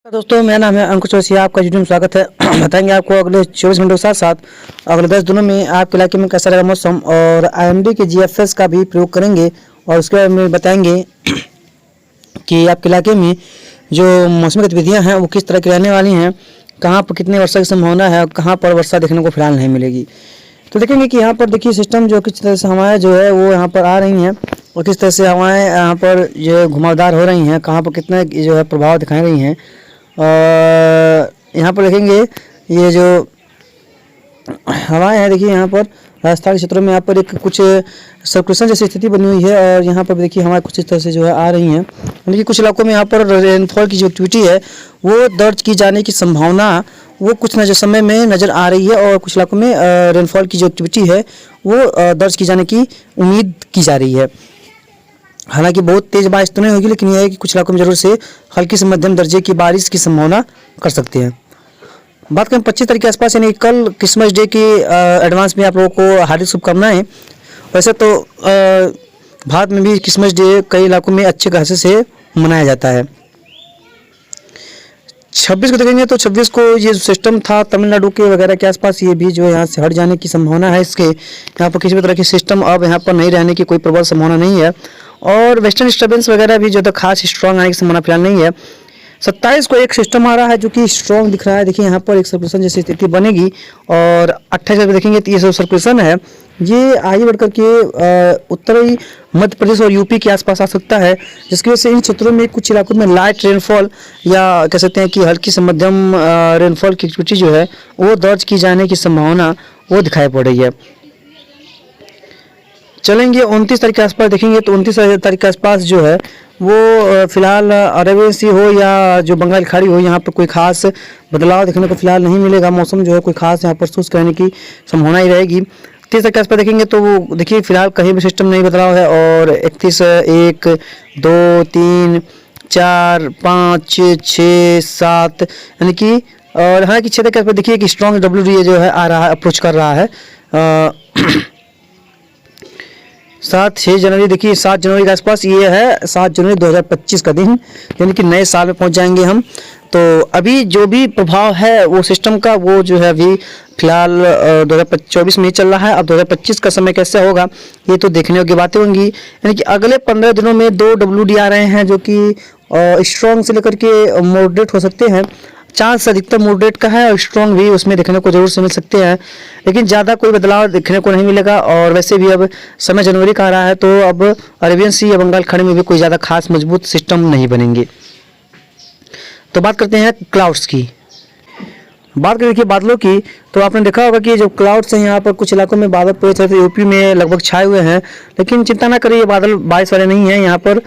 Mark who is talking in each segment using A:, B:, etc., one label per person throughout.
A: दोस्तों, मेरा नाम है अंकुश चौरसिया। आपका यूट्यूब में स्वागत है। बताएंगे आपको अगले 24 घंटों के साथ साथ अगले 10 दिनों में आपके इलाके में कैसा रहेगा मौसम, और IMD के GFS का भी प्रयोग करेंगे और उसके बारे में बताएंगे कि आपके इलाके में जो मौसमी गतिविधियाँ हैं वो किस तरह की रहने वाली हैं, कहाँ पर कितने वर्षा की संभावना है और कहाँ पर वर्षा देखने को फिलहाल नहीं मिलेगी। तो देखेंगे कि यहाँ पर देखिए सिस्टम जो किस तरह से हवाएं जो है वो यहाँ पर आ रही हैं और किस तरह से हवाएं यहाँ पर जो घुमावदार हो रही हैं, कहाँ पर कितने जो है प्रभाव दिखाई रही हैं। और यहाँ पर देखेंगे ये जो हवाएं हैं, देखिए यहाँ पर राजस्थान के क्षेत्रों में यहाँ पर एक कुछ सर्कुलेशन जैसी स्थिति बनी हुई है और यहाँ पर देखिए हवाएं कुछ इस तरह से जो है आ रही हैं। यानी कि कुछ इलाकों में यहाँ पर रेनफॉल की जो एक्टिविटी है वो दर्ज की जाने की संभावना वो कुछ न समय में नज़र आ रही है और कुछ इलाकों में रेनफॉल की जो एक्टिविटी है वो दर्ज की जाने की उम्मीद की जा रही है। हालांकि बहुत तेज़ बारिश तो नहीं होगी, लेकिन यह है कि कुछ इलाकों में जरूर से हल्की से मध्यम दर्जे की बारिश की संभावना कर सकते हैं। बात करें 25 तारीख के आसपास, यानी कल क्रिसमस डे की एडवांस में आप लोगों को हार्दिक शुभकामनाएं। वैसे तो भारत में भी क्रिसमस डे कई इलाकों में अच्छे खासे से मनाया जाता है। 26 को देखेंगे तो 26 को ये सिस्टम था तमिलनाडु के वगैरह के आसपास, ये भी जो है यहाँ से हट जाने की संभावना है। इसके यहाँ पर किसी भी तरह की सिस्टम अब यहाँ पर नहीं रहने की कोई प्रबल संभावना नहीं है और वेस्टर्न डिस्टर्बेंस वगैरह भी जो तो खास स्ट्रॉन्ग आने की संभावना फिलहाल नहीं है। 27 को एक सिस्टम आ रहा है जो कि स्ट्रॉन्ग दिख रहा है। देखिए यहाँ पर एक सर्कुलेशन जैसी स्थिति बनेगी और 28 को देखेंगे तो ये जो सर्कुलेशन है ये आगे बढ़कर के उत्तरी मध्य प्रदेश और यूपी के आसपास आ सकता है, जिसकी वजह से इन क्षेत्रों में कुछ इलाकों में लाइट रेनफॉल या कह सकते हैं कि हल्की से मध्यम रेनफॉल की एक्टिविटी जो है वो दर्ज की जाने की संभावना वो दिखाई पड़ रही है। चलेंगे 29 तारीख के आसपास देखेंगे तो 29 तारीख के आसपास जो है वो फिलहाल अरेबियन सी हो या जो बंगाल खाड़ी हो, यहाँ पर कोई खास बदलाव देखने को फिलहाल नहीं मिलेगा। मौसम जो है कोई खास यहाँ पर शुष्क रहने की संभावना ही रहेगी। 30 तारीख के आसपास देखेंगे तो वो देखिए फिलहाल कहीं भी सिस्टम नहीं बदलाव है और 31, 1, 2, 3, 4, 5, 6, 7 यानी कि, और हालांकि 6 तारीख के आसपास देखिए कि स्ट्रॉन्ग WDA जो है आ रहा है, अप्रोच कर रहा है। 6 जनवरी देखिए 7 जनवरी के आसपास ये है 7 जनवरी 2025 का दिन, यानी कि नए साल में पहुंच जाएंगे हम। तो अभी जो भी प्रभाव है वो सिस्टम का वो जो है अभी फिलहाल 2024 में चल रहा है। अब 2025 का समय कैसे होगा ये तो देखने योग्य बातें होंगी। यानी कि अगले 15 दिनों में 2 WD आ रहे हैं जो कि स्ट्रॉन्ग से लेकर के मॉडरेट हो सकते हैं। चांस अधिकतर मॉडरेट का है और स्ट्रॉन्ग भी उसमें देखने को जरूर से मिल सकते हैं, लेकिन ज़्यादा कोई बदलाव देखने को नहीं मिलेगा। और वैसे भी अब समय जनवरी का आ रहा है तो अब अरेबियन सी या बंगाल खाड़ी में भी कोई ज़्यादा खास मजबूत सिस्टम नहीं बनेंगे। तो बात करते हैं क्लाउड्स की। बात करें देखिए बादलों की, तो आपने देखा होगा कि जो क्लाउड्स हैं यहाँ पर कुछ इलाकों में बादल पूरे तरह से यूपी में लगभग छाए हुए हैं, लेकिन चिंता ना करिए, ये बादल बारिश वाले नहीं हैं। यहाँ पर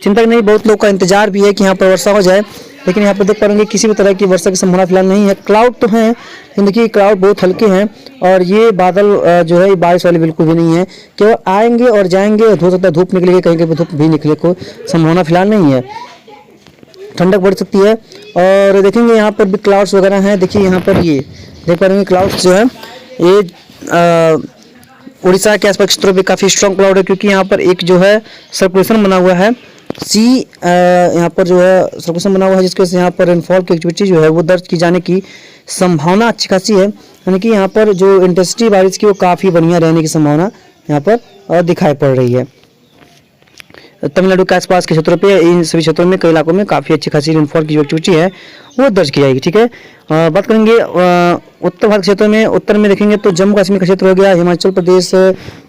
A: चिंता नहीं, बहुत लोग का इंतजार भी है कि यहाँ पर वर्षा हो जाए, लेकिन यहाँ पर देख पा रहे किसी भी तरह की वर्षा की संभावना फिलहाल नहीं है। क्लाउड तो हैं लेकिन देखिए क्लाउड बहुत हल्के हैं और ये बादल जो है बारिश वाले बिल्कुल भी नहीं है, केवल आएंगे और जाएंगे। हो सकता है धूप निकलेगी, कहीं कहीं धूप भी निकले को संभावना फिलहाल नहीं है। ठंडक बढ़ सकती है और देखेंगे यहाँ पर भी क्लाउड्स वगैरह हैं। देखिए यहाँ पर ये देख पा रहे हैं क्लाउड्स जो है ये उड़ीसा के आसपास क्षेत्रों में काफ़ी स्ट्रॉन्ग क्लाउड है, क्योंकि यहाँ पर एक जो है सर्कुलेशन बना हुआ है यहाँ पर जो है सर्कुलेशन बना हुआ है, जिसकी वजह से यहाँ पर रेनफॉल की एक्टिविटी जो है वो दर्ज की जाने की संभावना अच्छी खासी है। यानी कि यहाँ पर जो इंटेंसिटी बारिश की वो काफ़ी बढ़िया रहने की संभावना यहाँ पर दिखाई पड़ रही है। तमिलनाडु के आसपास के क्षेत्रों पे, इन सभी क्षेत्रों में कई इलाकों में काफ़ी अच्छी खासी रेनफॉल की जो एक्टिविटी है वो दर्ज की जाएगी। ठीक है, बात करेंगे उत्तर भारत क्षेत्र में। उत्तर में देखेंगे तो जम्मू कश्मीर का क्षेत्र हो गया, हिमाचल प्रदेश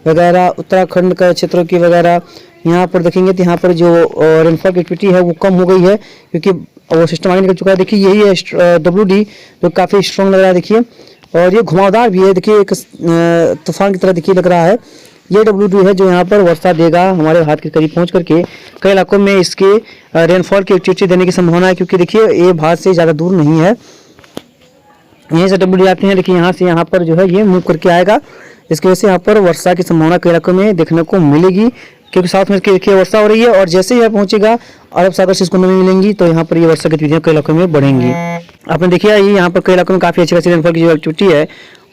A: वगैरह, उत्तराखंड का क्षेत्रों की वगैरह यहाँ पर देखेंगे तो यहाँ पर जो रेनफॉल की एक्टिविटी है वो कम हो गई है, क्योंकि वो सिस्टम आगे निकल चुका है। देखिए यही है WD जो काफ़ी स्ट्रॉन्ग लग रहा है। देखिए और ये घुमावदार भी है, देखिए एक तूफान की तरह देखिए लग रहा है। ये WD है जो यहाँ पर वर्षा देगा हमारे हाथ के करीब पहुँच करके। कई इलाकों में इसके रेनफॉल की एक्टिविटी देने की संभावना है, क्योंकि देखिए ये भारत से ज़्यादा दूर नहीं है। यहीं से WD आते हैं, लेकिन यहाँ से यहाँ पर जो है ये मूव करके आएगा, इसकी वजह से यहाँ पर वर्षा की संभावना कई इलाकों में देखने को मिलेगी, क्योंकि साउथ में देखिए वर्षा हो रही है और जैसे ही यहाँ पहुँचेगा अरब सागर से इसको नमी मिलेंगी तो यहाँ पर ये वर्षा गतिविधियाँ कई इलाकों में बढ़ेंगी। आपने देखिए ये यहाँ पर कई इलाकों में काफ़ी अच्छी खासी रेनफॉल की जो एक्टिविटी है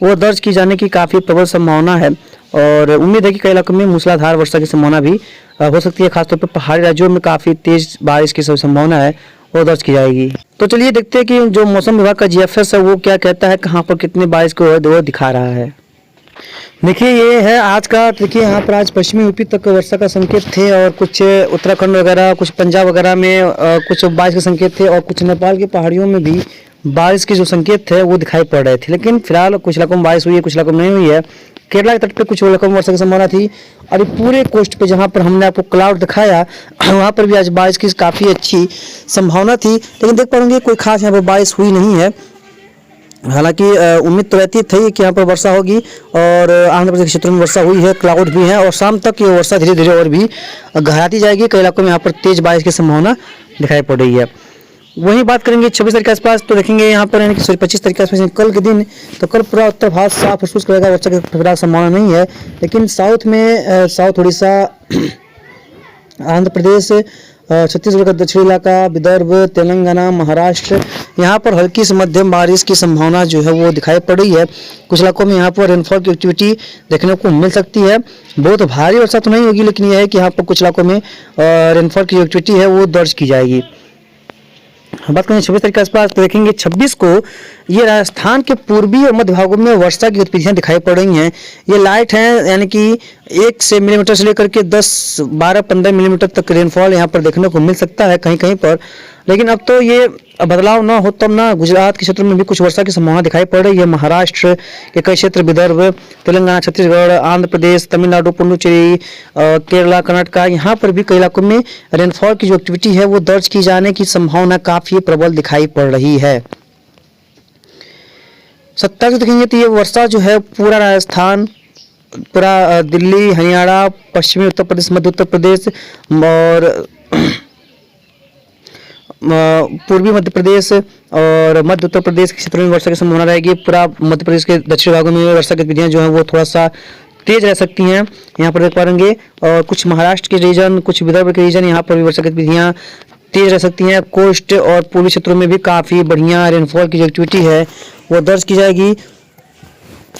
A: वो दर्ज की जाने की काफ़ी प्रबल संभावना है और उम्मीद है कि कई इलाकों में मूसलाधार वर्षा की संभावना भी हो सकती है। खासतौर पर पहाड़ी राज्यों में काफ़ी तेज़ बारिश की संभावना है वो दर्ज की जाएगी। तो चलिए देखते हैं कि जो मौसम विभाग का GFS है वो क्या कहता है, कहाँ पर कितनी बारिश को वो दिखा रहा है। देखिए ये है आज का, देखिए यहाँ पर आज पश्चिमी यूपी तक वर्षा का संकेत थे और कुछ उत्तराखंड वगैरह, कुछ पंजाब वगैरह में कुछ बारिश के संकेत थे और कुछ नेपाल की पहाड़ियों में भी बारिश के जो संकेत थे वो दिखाई पड़ रहे थे। लेकिन फिलहाल कुछ इलाकों में बारिश हुई है, कुछ इलाकों में नहीं हुई है। केरला के तट पे कुछ इलाकों में वर्षा की संभावना थी और ये पूरे कोस्ट पे जहाँ पर हमने आपको क्लाउड दिखाया वहाँ पर भी आज बारिश की काफ़ी अच्छी संभावना थी। लेकिन देख पाएंगे कोई खास यहाँ पर बारिश हुई नहीं है। हालांकि उम्मीद तो रहती थी कि यहाँ पर वर्षा होगी और आंध्र प्रदेश के क्षेत्रों में वर्षा हुई है, क्लाउड भी है और शाम तक ये वर्षा धीरे धीरे और भी गहराती जाएगी। कई इलाकों में यहाँ पर तेज बारिश की संभावना दिखाई पड़ रही है। वहीं बात करेंगे 26 तारीख के आसपास, तो देखेंगे यहाँ पर यानी कि 25 तारीख के आसपास कल के दिन, तो कल पूरा उत्तर भारत साफ और शुष्क रहेगा, वर्षा की फिलहाल संभावना नहीं है। लेकिन साउथ में साउथ उड़ीसा, आंध्र प्रदेश, छत्तीसगढ़ का दक्षिणी इलाका, विदर्भ, तेलंगाना, महाराष्ट्र, यहाँ पर हल्की से मध्यम बारिश की संभावना जो है वो दिखाई पड़ रही है। कुछ इलाकों में यहाँ पर रेनफॉल की एक्टिविटी देखने को मिल सकती है। बहुत भारी वर्षा तो नहीं होगी, लेकिन यह है कि यहाँ पर कुछ इलाकों में रेनफॉल की एक्टिविटी है वो दर्ज की जाएगी। बात करें 26 तारीख के आसपास, तो देखेंगे 26 को ये राजस्थान के पूर्वी और मध्य भागों में वर्षा की गतिविधियां दिखाई पड़ रही हैं। ये लाइट हैं, यानी कि 1 मिलीमीटर से लेकर के 10, 12, 15 मिलीमीटर तक रेनफॉल यहाँ पर देखने को मिल सकता है कहीं कहीं पर। लेकिन अब तो ये बदलाव ना हो तब ना गुजरात के क्षेत्र में भी कुछ वर्षा की संभावना दिखाई पड़ रही है। महाराष्ट्र के कई क्षेत्र, विदर्भ, तेलंगाना, छत्तीसगढ़, आंध्र प्रदेश, तमिलनाडु, पुडुचेरी, केरला, कर्नाटक, यहाँ पर भी कई इलाकों में रेनफॉल की जो एक्टिविटी है वो दर्ज की जाने की संभावना काफ़ी प्रबल दिखाई पड़ रही है। 27 को देखेंगे तो ये वर्षा जो है पूरा राजस्थान, पूरा दिल्ली, हरियाणा, पश्चिमी उत्तर प्रदेश, मध्य उत्तर प्रदेश और पूर्वी मध्य प्रदेश और मध्य उत्तर प्रदेश के क्षेत्रों में वर्षा की संभावना रहेगी। पूरा मध्य प्रदेश के दक्षिणी भागों में वर्षा गतिविधियां जो हैं वो थोड़ा सा तेज रह सकती हैं, यहाँ पर देख पाएंगे। और कुछ महाराष्ट्र के रीजन, कुछ विदर्भ के रीजन, यहाँ पर भी वर्षा गतिविधियां तेज रह सकती हैं। कोस्ट और पूर्वी क्षेत्रों में भी काफ़ी बढ़िया रेनफॉल की जो एक्टिविटी है वो दर्ज की जाएगी।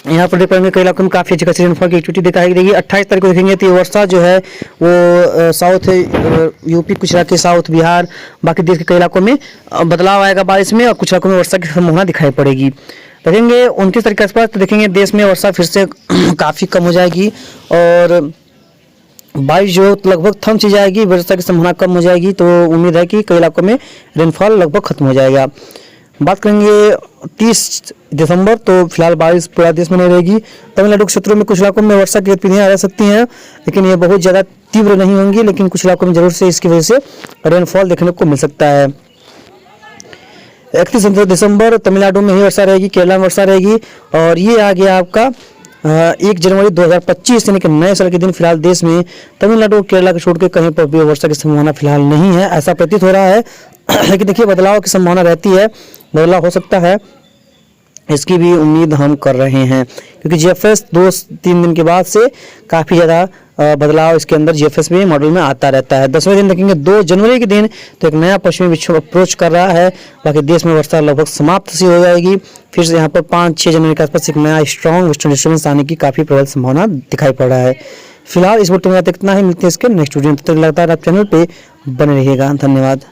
A: यहाँ पर देख पाएंगे कई इलाकों में काफ़ी अच्छी खासी रेनफॉल की एक्टिविटी दिखाई देगी। 28 तारीख को देखेंगे तो ये वर्षा जो है वो साउथ यूपी, कुछ इलाके साउथ बिहार, बाकी देश के कई इलाकों में बदलाव आएगा बारिश में और कुछ इलाकों में वर्षा की संभावना दिखाई पड़ेगी। देखेंगे 29 तारीख के आसपास, तो देखेंगे देश में वर्षा फिर से काफ़ी कम हो जाएगी और बारिश जो लगभग थम सी जाएगी, वर्षा की संभावना कम हो जाएगी। तो उम्मीद है कि कई इलाकों में रेनफॉल लगभग खत्म हो जाएगा। बात करेंगे 30 दिसंबर, तो फिलहाल बारिश पूरा देश में नहीं रहेगी। तमिलनाडु क्षेत्रों में कुछ इलाकों में वर्षा की गतिविधियां रह सकती हैं, लेकिन ये बहुत ज़्यादा तीव्र नहीं होंगी, लेकिन कुछ इलाकों में जरूर से इसकी वजह से रेनफॉल देखने को मिल सकता है। 31 दिसंबर तमिलनाडु में ही वर्षा रहेगी, केरला में वर्षा रहेगी और ये आ गया आपका 1 जनवरी 2025 यानी कि नए साल के दिन। फिलहाल देश में तमिलनाडु और केरला को छोड़ के कहीं पर भी वर्षा की संभावना फिलहाल नहीं है, ऐसा प्रतीत हो रहा है। लेकिन देखिए बदलाव की संभावना रहती है, बदलाव हो सकता है, इसकी भी उम्मीद हम कर रहे हैं, क्योंकि GFS 2-3 दिन के बाद से काफ़ी ज़्यादा बदलाव इसके अंदर GFS में मॉडल में आता रहता है। 10वें दिन देखेंगे 2 जनवरी के दिन, तो एक नया पश्चिमी विक्षोभ अप्रोच कर रहा है। बाकी देश में वर्षा लगभग समाप्त सी हो जाएगी। फिर से यहाँ पर 5-6 जनवरी के आसपास एक नया स्ट्रॉन्ग वेस्टर्न डिस्टर्बेंस आने की काफ़ी प्रबल संभावना दिखाई पड़ रहा है। फिलहाल इस बुलेटिन में इतना ही, मिलते हैं इसके नेक्स्ट वीडियो में। तब तक लगातार आप चैनल पर बने रहिएगा। धन्यवाद।